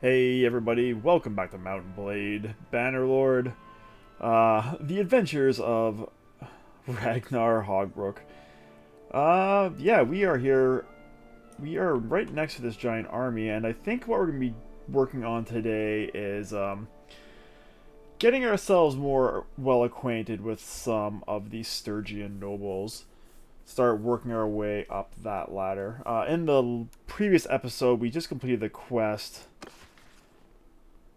Hey everybody, welcome back to Mountain Blade, Bannerlord, the adventures of Ragnar Hogbrok. Yeah, we are here, we are right next to this giant army, and I think what we're going to be working on today is, getting ourselves more well acquainted with some of the Sturgian nobles. Start working our way up that ladder. In the previous episode, we just completed the quest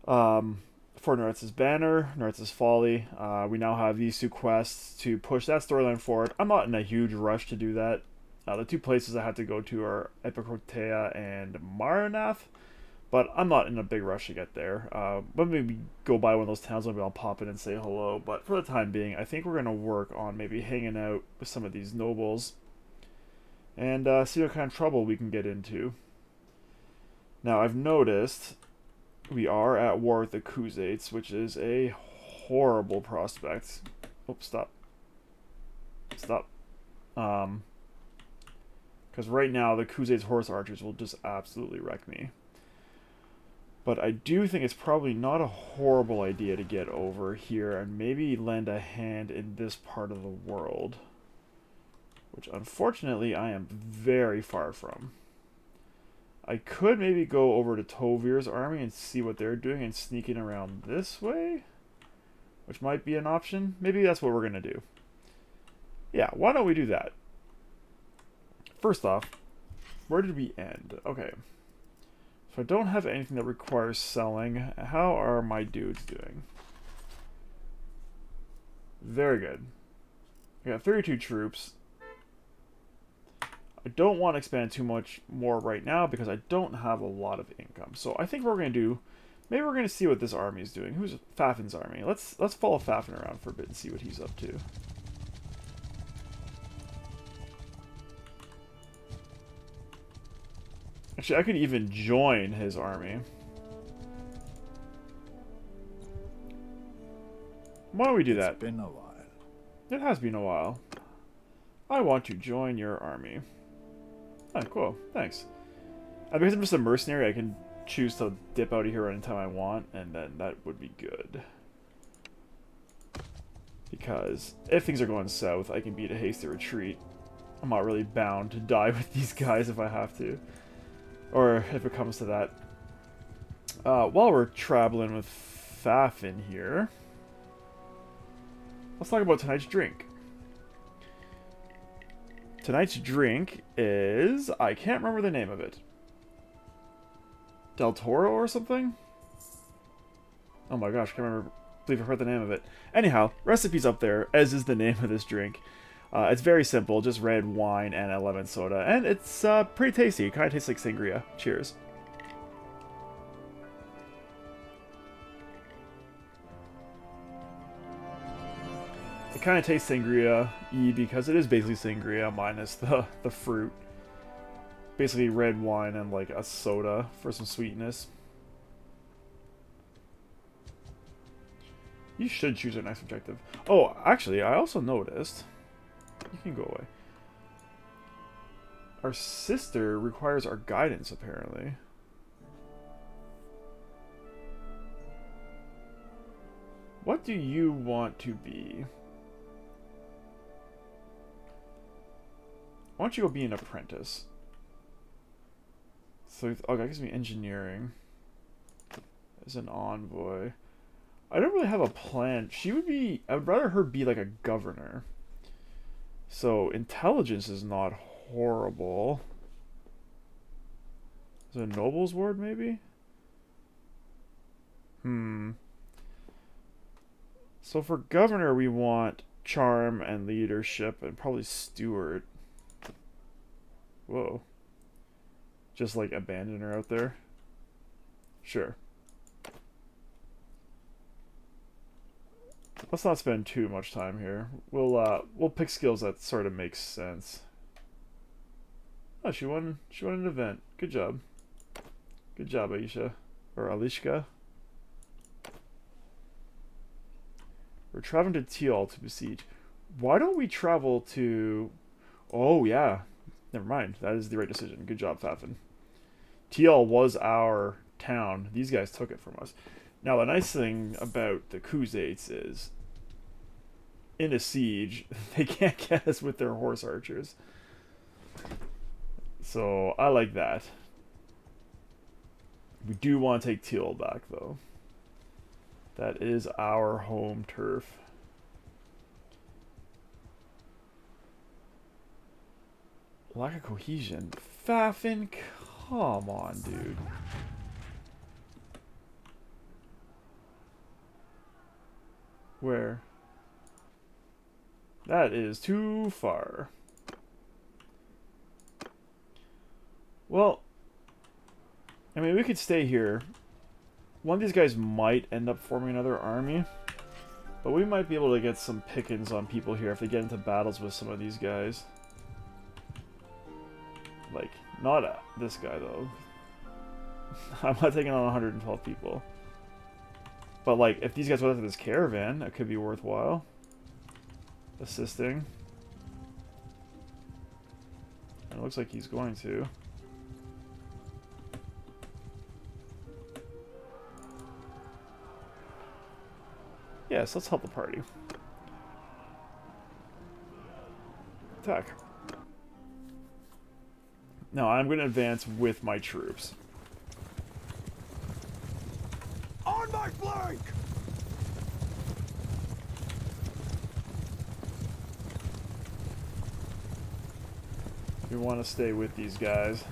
for Nortz's Banner, Nortz's Folly. We now have these two quests to push that storyline forward. I'm not in a huge rush to do that. The two places I have to go to are Epicrotea and Maranath, but I'm not in a big rush to get there. But maybe go by one of those towns, maybe I'll pop in and say hello. But for the time being, I think we're going to work on maybe hanging out with some of these nobles and see what kind of trouble we can get into. Now, I've noticed we are at war with the Khuzaits, which is a horrible prospect. Oh, stop. Stop. Because right now the Khuzaits horse archers will just absolutely wreck me. But I do think it's probably not a horrible idea to get over here and maybe lend a hand in this part of the world. Which unfortunately I am very far from. I could maybe go over to Tovir's army and see what they're doing and sneak in around this way, which might be an option. Maybe that's what we're going to do. Yeah, why don't we do that? First off, where did we end? Okay. So I don't have anything that requires selling. How are my dudes doing? Very good. I got 32 troops. I don't want to expand too much more right now because I don't have a lot of income. So I think what we're going to do, maybe we're going to see what this army is doing. Who's Fafin's army? Let's follow Fafin around for a bit and see what he's up to. Actually, I could even join his army. Why don't we do that? It's been a while. It has been a while. I want to join your army. Oh, cool. Thanks. Because I'm just a mercenary, I can choose to dip out of here anytime I want, and then that would be good. Because if things are going south, I can beat a hasty retreat. I'm not really bound to die with these guys if I have to. Or if it comes to that. While we're traveling with Fafin here, let's talk about tonight's drink. Tonight's drink is... I can't remember the name of it. Del Toro or something? Oh my gosh, I can't remember. I believe I heard the name of it. Anyhow, recipe's up there, as is the name of this drink. It's very simple, just red wine and a lemon soda. And it's pretty tasty. It kind of tastes like sangria. Cheers. It kind of tastes sangria-y because it is basically sangria minus the fruit. Basically red wine and like a soda for some sweetness. You should choose our next objective. Oh, actually, I also noticed... You can go away. Our sister requires our guidance, apparently. What do you want to be? Why don't you go be an apprentice? So, okay, that gives me engineering. As an envoy. I don't really have a plan. She would be... I would rather her be like a governor. So, intelligence is not horrible. Is it a noble's ward, maybe? So for governor, we want charm and leadership and probably steward. Whoa. Just like abandon her out there? Sure. Let's not spend too much time here. We'll pick skills that sort of make sense. Oh, she won an event. Good job. Good job, Aisha. Or Alishka. We're traveling to Teal to besiege. Why don't we travel to... Oh, yeah. Never mind. That is the right decision. Good job, Fafin. TL was our town. These guys took it from us. Now, the nice thing about the Khuzaits is, in a siege, they can't get us with their horse archers. So, I like that. We do want to take Teal back, though. That is our home turf. Lack of cohesion. Faffin, come on, dude. Where? That is too far. Well, I mean, we could stay here. One of these guys might end up forming another army, but we might be able to get some pickings on people here if they get into battles with some of these guys. Like, not this guy, though. I'm not taking on 112 people. But, like, if these guys went after this caravan, that could be worthwhile. Assisting. And it looks like he's going to. Yes, let's help the party. Attack. Now, I'm going to advance with my troops. On my flank! We want to stay with these guys.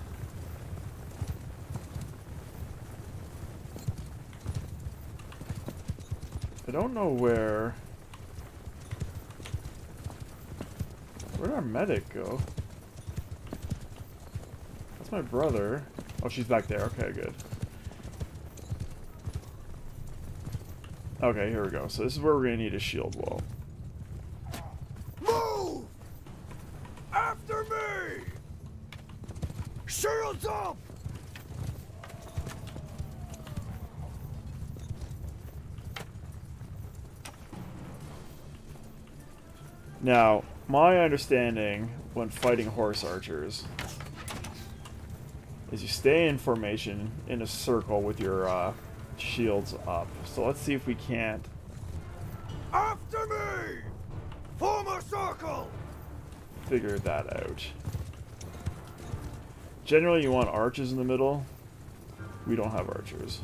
I don't know where... Where'd our medic go? That's my brother. Oh, she's back there. Okay, good. Okay, here we go. So this is where we're going to need a shield wall. Move! After me! Shields up! Now, my understanding when fighting horse archers is you stay in formation in a circle with your shields up. So let's see if we can't. After me! Form a circle! Figure that out. Generally, you want archers in the middle. We don't have archers.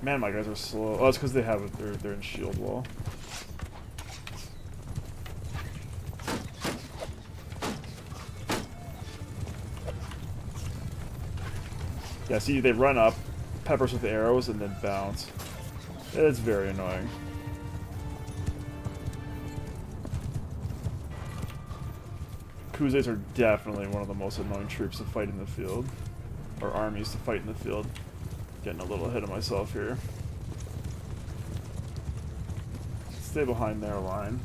Man, my guys are slow. Oh, it's because they have it. They're in shield wall. Yeah, see, they run up, peppers with arrows, and then bounce. It's very annoying. Khuzaits are definitely one of the most annoying troops to fight in the field. Or armies to fight in the field. Getting a little ahead of myself here. Stay behind their line.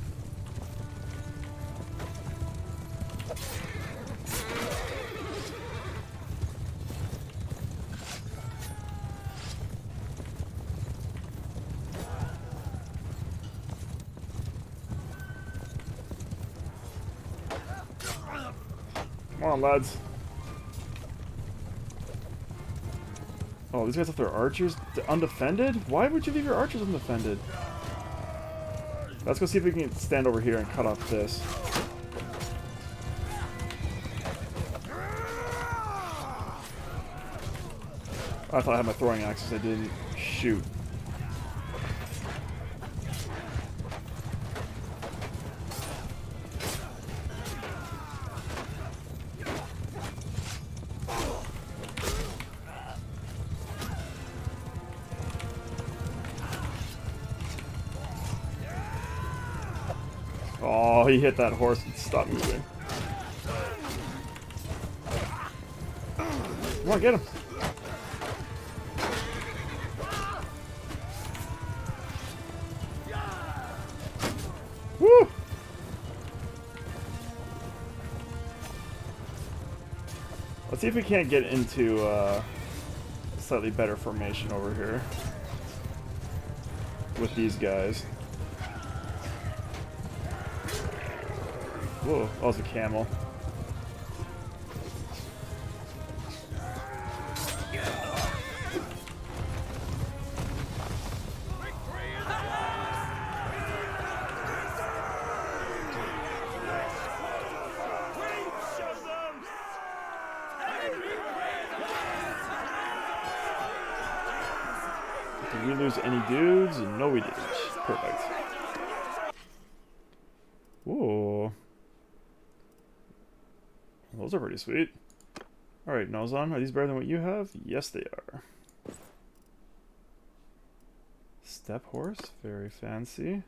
Come on, lads. Oh, these guys have their archers undefended? Why would you leave your archers undefended? Let's go see if we can stand over here and cut off this. I thought I had my throwing axes. I didn't. Shoot. Oh, he hit that horse and stopped moving. Come on, get him. Woo! Let's see if we can't get into slightly better formation over here with these guys. Whoa, that was a camel. Did we lose any dudes? No, we didn't. Perfect. Whoa. Those are pretty sweet. Alright, Nozon, are these better than what you have? Yes, they are. Step horse, very fancy.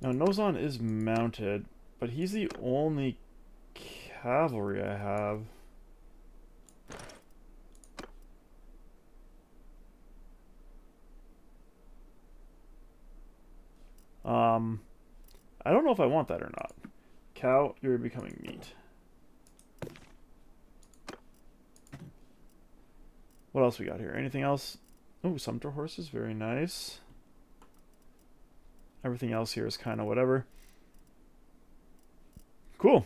Now, Nozon is mounted, but he's the only cavalry I have. I don't know if I want that or not. Cow, you're becoming meat. What else we got here? Anything else? Oh, sumpter horses, very nice. Everything else here is kind of whatever. Cool.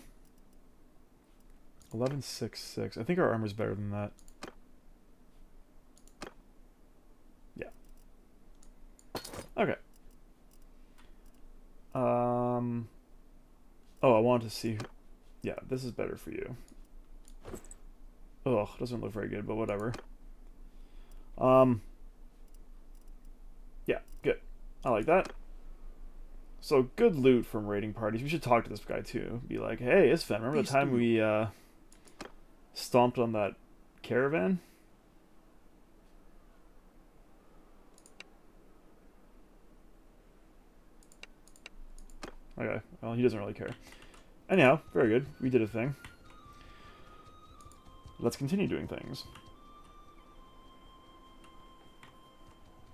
1166. I think our armor's better than that. Yeah. Okay. Oh, I want to see. Yeah, this is better for you. Ugh, doesn't look very good, but whatever. Yeah, good. I like that. So, good loot from raiding parties. We should talk to this guy, too. Be like, hey, Isfen, remember the time we, stomped on that caravan? Okay, well, he doesn't really care. Anyhow, very good. We did a thing. Let's continue doing things.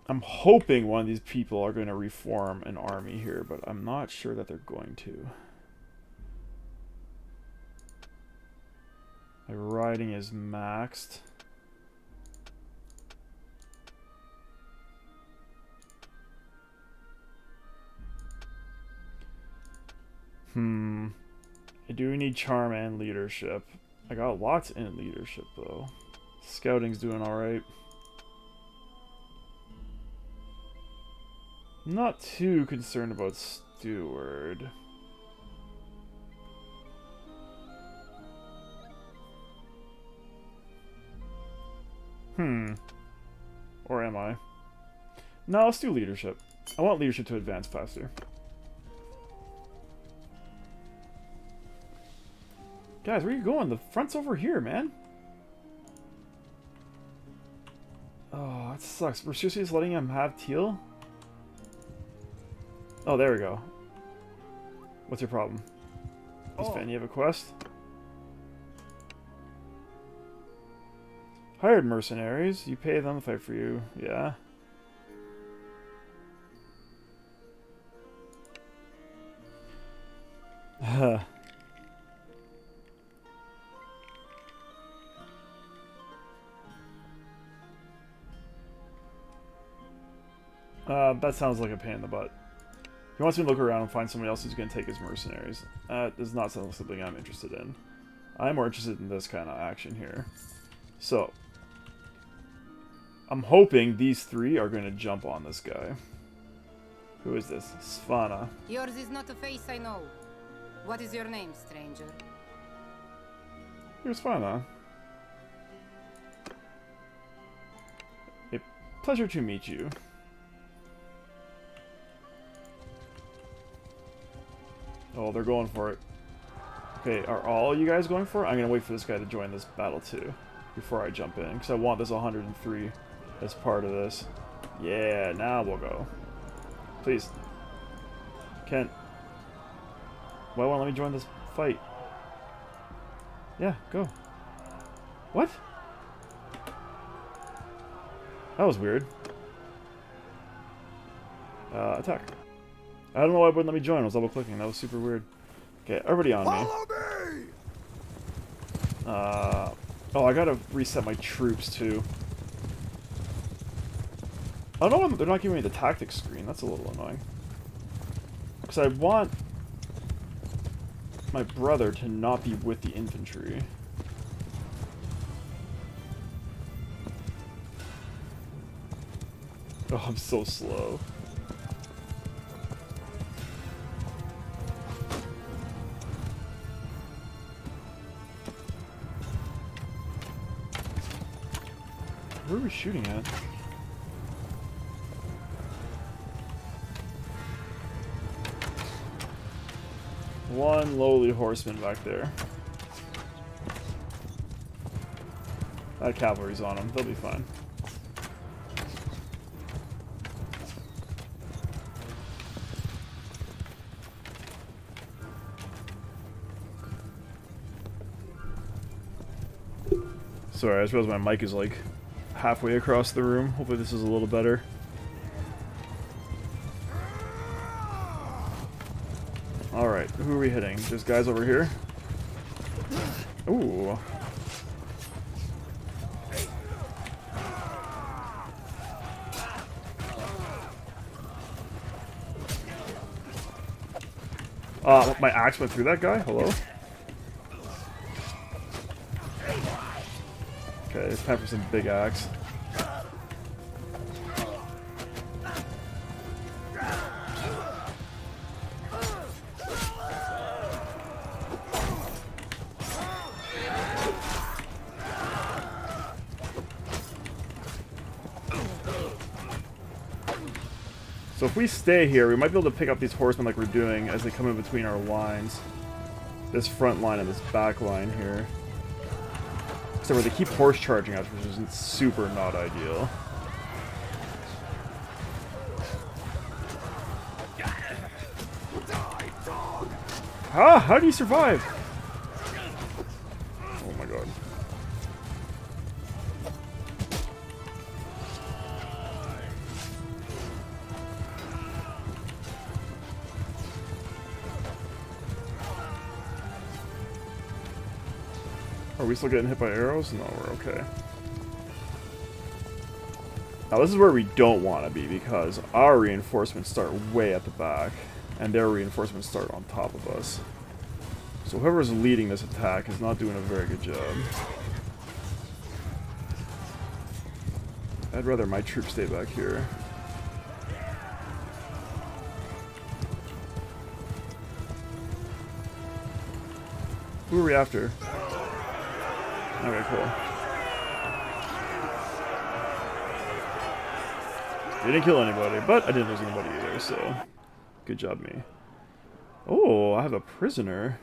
I'm hoping one of these people are going to reform an army here, but I'm not sure that they're going to. My riding is maxed. I do need charm and leadership. I got lots in leadership, though. Scouting's doing alright. I'm not too concerned about Steward. Or am I? No, let's do leadership. I want leadership to advance faster. Guys, where are you going? The front's over here, man. Oh, that sucks. We're seriously just letting him have teal? Oh, there we go. What's your problem? You have a quest? Hired mercenaries. You pay them to fight for you. Yeah. That sounds like a pain in the butt. He wants me to look around and find somebody else who's going to take his mercenaries. That is not something I'm interested in. I'm more interested in this kind of action here. So, I'm hoping these three are going to jump on this guy. Who is this? Svana. Yours is not a face I know. What is your name, stranger? You're Svana. A pleasure to meet you. Oh, they're going for it. Okay, are all you guys going for it? I'm going to wait for this guy to join this battle too before I jump in, because I want this 103 as part of this. Yeah, now we'll go. Please. Kent. Why won't let me join this fight? Yeah, go. What? That was weird. Attack. I don't know why it wouldn't let me join. I was double clicking. That was super weird. Okay, everybody on me. Follow me! Oh, I gotta reset my troops too. I don't know why they're not giving me the tactics screen. That's a little annoying. Because I want my brother to not be with the infantry. Oh, I'm so slow. Where are we shooting at? One lowly horseman back there. That cavalry's on them. They'll be fine. Sorry, I just realized my mic is like halfway across the room. Hopefully this is a little better. Alright, who are we hitting? There's guys over here. Ooh. My axe went through that guy? Hello? Okay, it's time for some big axe. So if we stay here, we might be able to pick up these horsemen like we're doing as they come in between our lines. This front line and this back line here. Except where they keep horse charging us, which is super not ideal. Ah, how do you survive? Oh my god. Are we still getting hit by arrows? No, we're okay. Now this is where we don't want to be because our reinforcements start way at the back and their reinforcements start on top of us. So whoever's leading this attack is not doing a very good job. I'd rather my troops stay back here. Who are we after? Okay, cool. Didn't kill anybody, but I didn't lose anybody either, so good job me. Oh, I have a prisoner.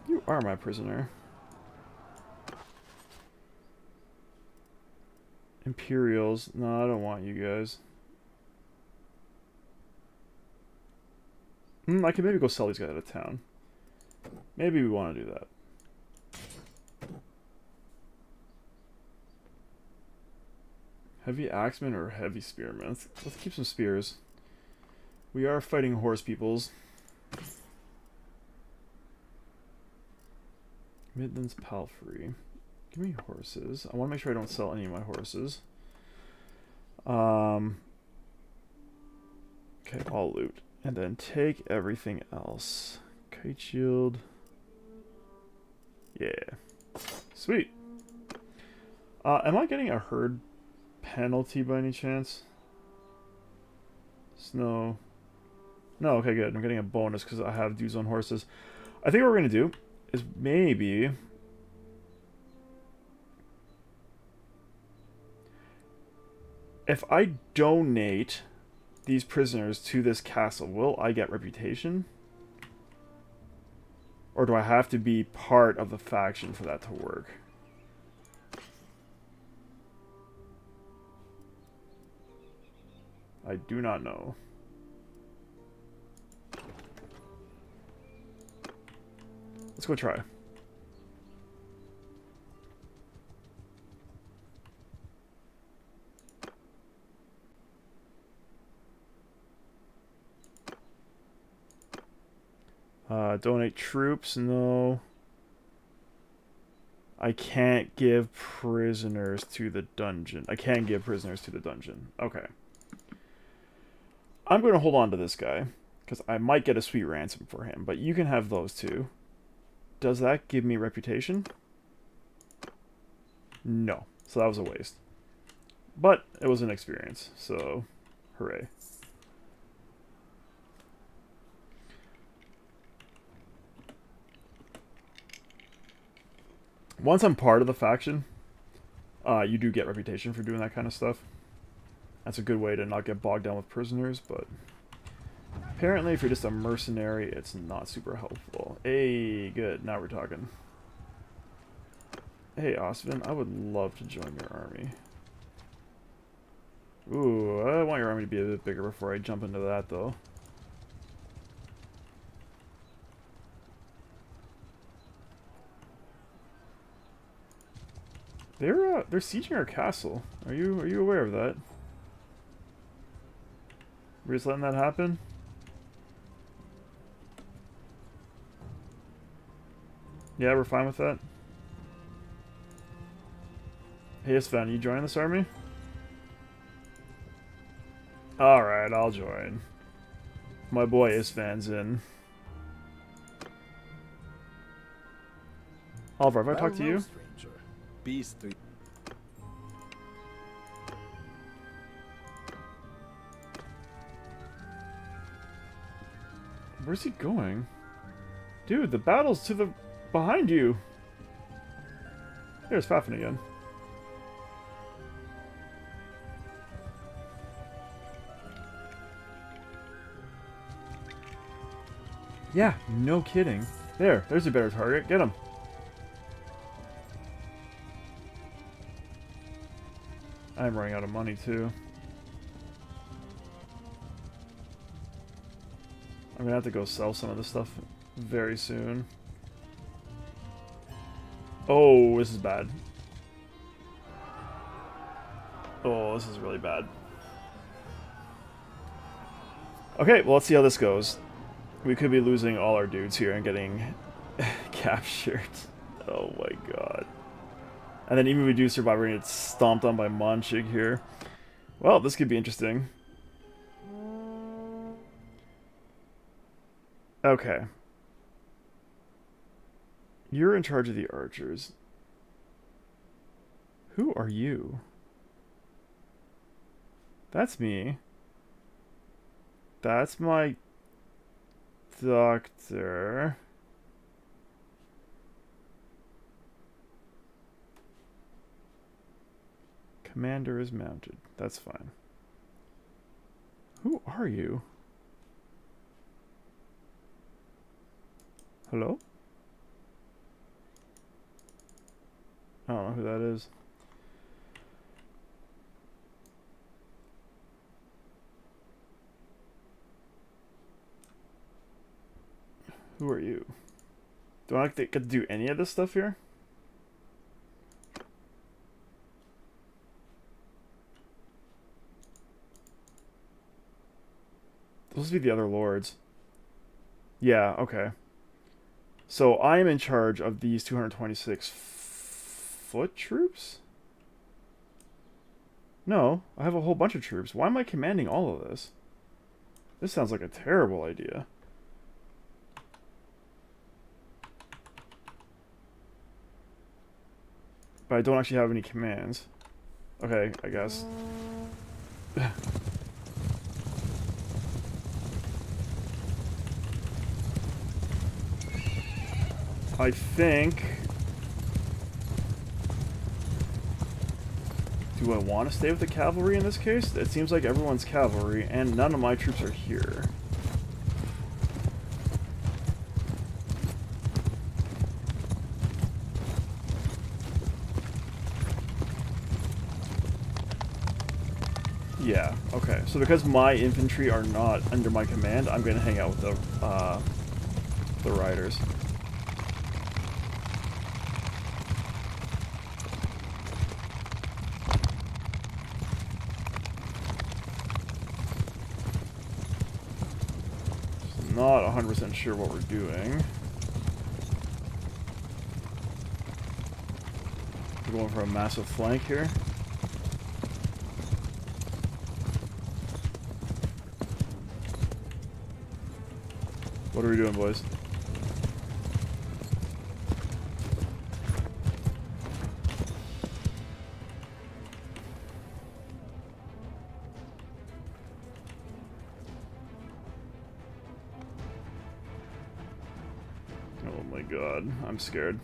You are my prisoner. Imperials. No, I don't want you guys. I can maybe go sell these guys out of town. Maybe we want to do that. Heavy axemen or heavy spearmen? Let's keep some spears. We are fighting horse peoples. Midlands Palfrey. Give me horses. I want to make sure I don't sell any of my horses. Okay, all loot. And then take everything else. Kite shield. Yeah. Sweet. Am I getting a herd penalty by any chance? Snow. No, okay, good. I'm getting a bonus because I have dudes on horses. I think what we're going to do is maybe... if I donate these prisoners to this castle, will I get reputation? Or do I have to be part of the faction for that to work? I do not know. Let's go try. Donate troops, no. I can't give prisoners to the dungeon. I can give prisoners to the dungeon. Okay. I'm going to hold on to this guy, because I might get a sweet ransom for him, but you can have those two. Does that give me reputation? No. So that was a waste. But it was an experience, so hooray. Once I'm part of the faction, you do get reputation for doing that kind of stuff. That's a good way to not get bogged down with prisoners, but apparently if you're just a mercenary, it's not super helpful. Hey, good. Now we're talking. Hey, Osvin, I would love to join your army. Ooh, I want your army to be a bit bigger before I jump into that, though. They're sieging our castle. Are you aware of that? We're just letting that happen? Yeah, we're fine with that. Hey, Sven, you joining this army? Alright, I'll join. My boy Isvan's in. Oliver, have I talked to you? Stranger. Peace to you. Where's he going? Dude, the battle's to the... behind you! There's Fafnir again. Yeah, no kidding. There's a better target. Get him. I'm running out of money, too. I'm gonna have to go sell some of this stuff very soon. Oh, this is bad. Oh, this is really bad. Okay, well, let's see how this goes. We could be losing all our dudes here and getting captured. Oh my god. And then even if we do survive, we're gonna get stomped on by Monchig here. Well, this could be interesting. Okay. You're in charge of the archers. Who are you? That's me. That's my doctor. Commander is mounted. That's fine. Who are you? Hello? I don't know who that is. Who are you? Do I get to do any of this stuff here? Those would be the other lords. Yeah, okay. So I am in charge of these 226 foot troops? No, I have a whole bunch of troops. Why am I commanding all of this? This sounds like a terrible idea. But I don't actually have any commands. Okay, I guess. I think... Do I want to stay with the cavalry in this case? It seems like everyone's cavalry, and none of my troops are here. Yeah, okay. So because my infantry are not under my command, I'm going to hang out with the riders. Not 100% sure what we're doing. going for a massive flank here. What are we doing, boys? Oh my god, I'm scared.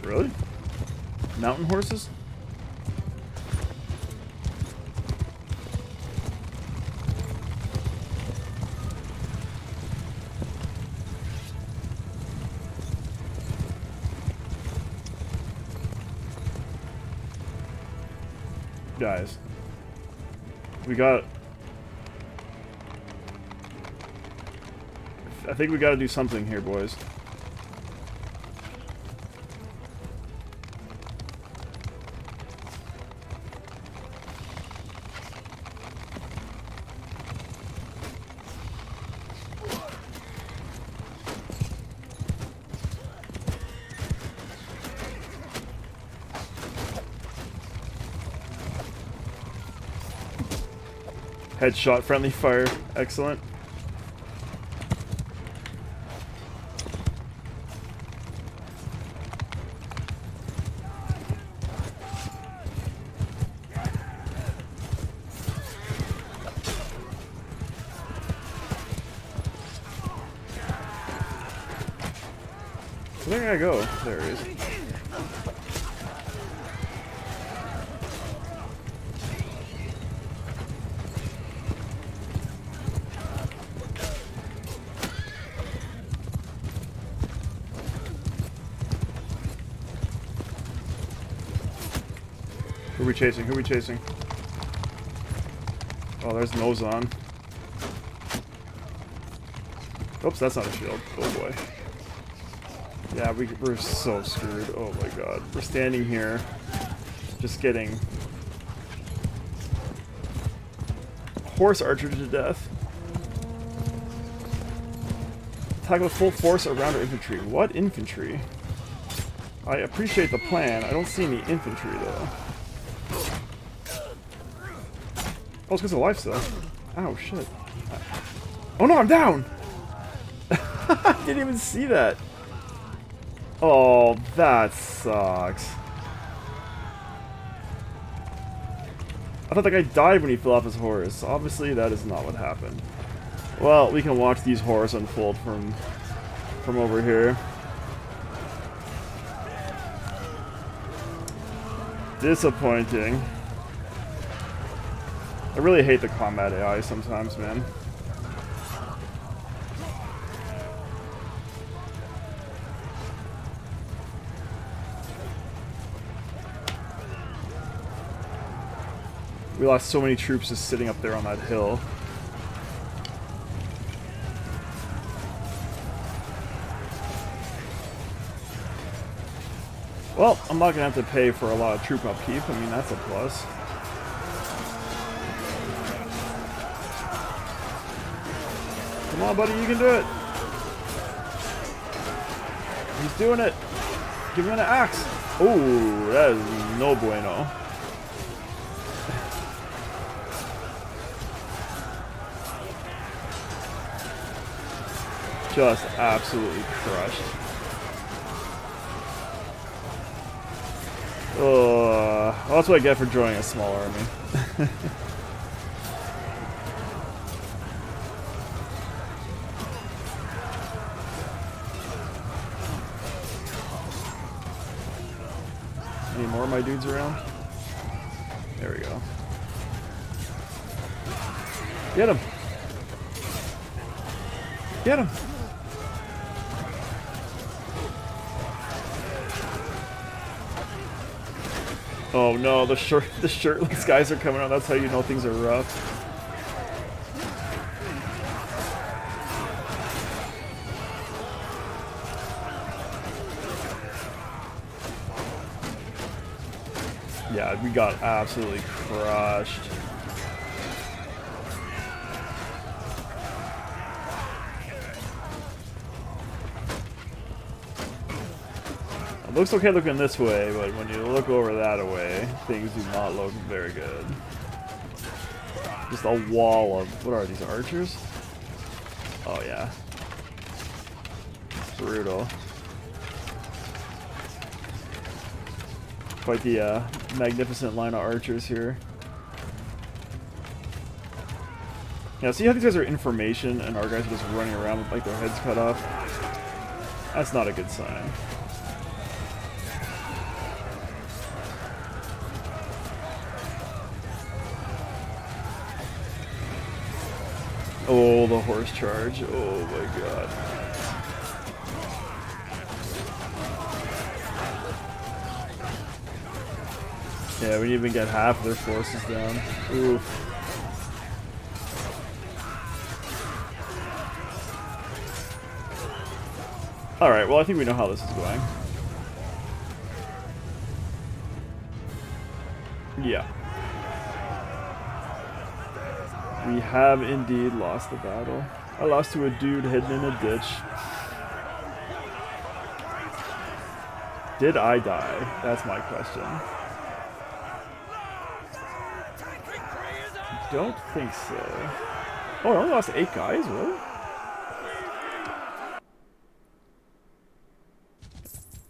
Really? Mountain horses? Guys, we got... I think we got to do something here, boys. Headshot, friendly fire. Excellent. Where did I go? There he is. Who are we chasing? Who are we chasing? Oh, there's nose on. Oops, that's not a shield. Oh boy. Yeah, we're so screwed. Oh my god. We're standing here, just getting horse archered to death. Attack with full force around our infantry. What infantry? I appreciate the plan. I don't see any infantry though. Oh, it's because of life still. Ow, shit. Oh no, I'm down! I didn't even see that. Oh, that sucks. I thought the guy died when he fell off his horse. Obviously, that is not what happened. Well, we can watch these horrors unfold from over here. Disappointing. I really hate the combat AI sometimes, man. We lost so many troops just sitting up there on that hill. Well, I'm not going to have to pay for a lot of troop upkeep. I mean, that's a plus. Come on, buddy, you can do it. He's doing it. Give him an axe. Oh, that is no bueno. Just absolutely crushed. Well, that's what I get for joining a small army. Any more of my dudes around? There we go. Get him! Get him! Oh no, the shirtless guys are coming out. That's how you know things are rough. Yeah, we got absolutely crushed. It looks okay looking this way, but when you look over that way, things do not look very good. Just a wall of... What are these, archers? Oh, yeah. Brutal. Quite the magnificent line of archers here. Yeah, see how these guys are information and our guys are just running around with like their heads cut off? That's not a good sign. Oh, the horse charge. Oh my god. Yeah, we didn't even get half of their forces down. Oof. Alright, well I think we know how this is going. Yeah. We have indeed lost the battle. I lost to a dude hidden in a ditch. Did I die? That's my question. Don't think so. Oh, I only lost 8 guys? Really?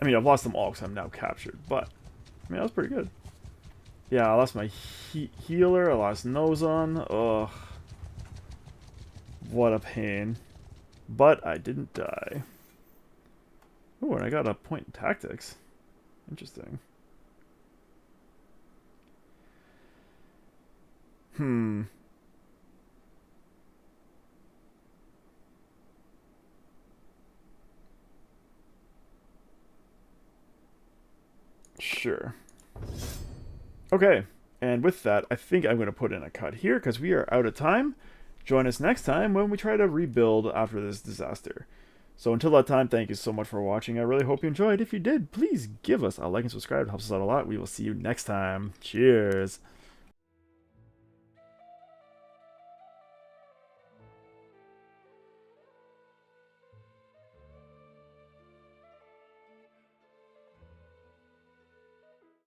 I mean, I've lost them all because I'm now captured, but I mean, that was pretty good. Yeah, I lost my healer, I lost Nozon. Ugh. What a pain. But I didn't die. Oh, and I got a point in tactics. Interesting. Sure. Okay, and with that, I think I'm going to put in a cut here because we are out of time. Join us next time when we try to rebuild after this disaster. So until that time, thank you so much for watching. I really hope you enjoyed. If you did, please give us a like and subscribe. It helps us out a lot. We will see you next time. Cheers.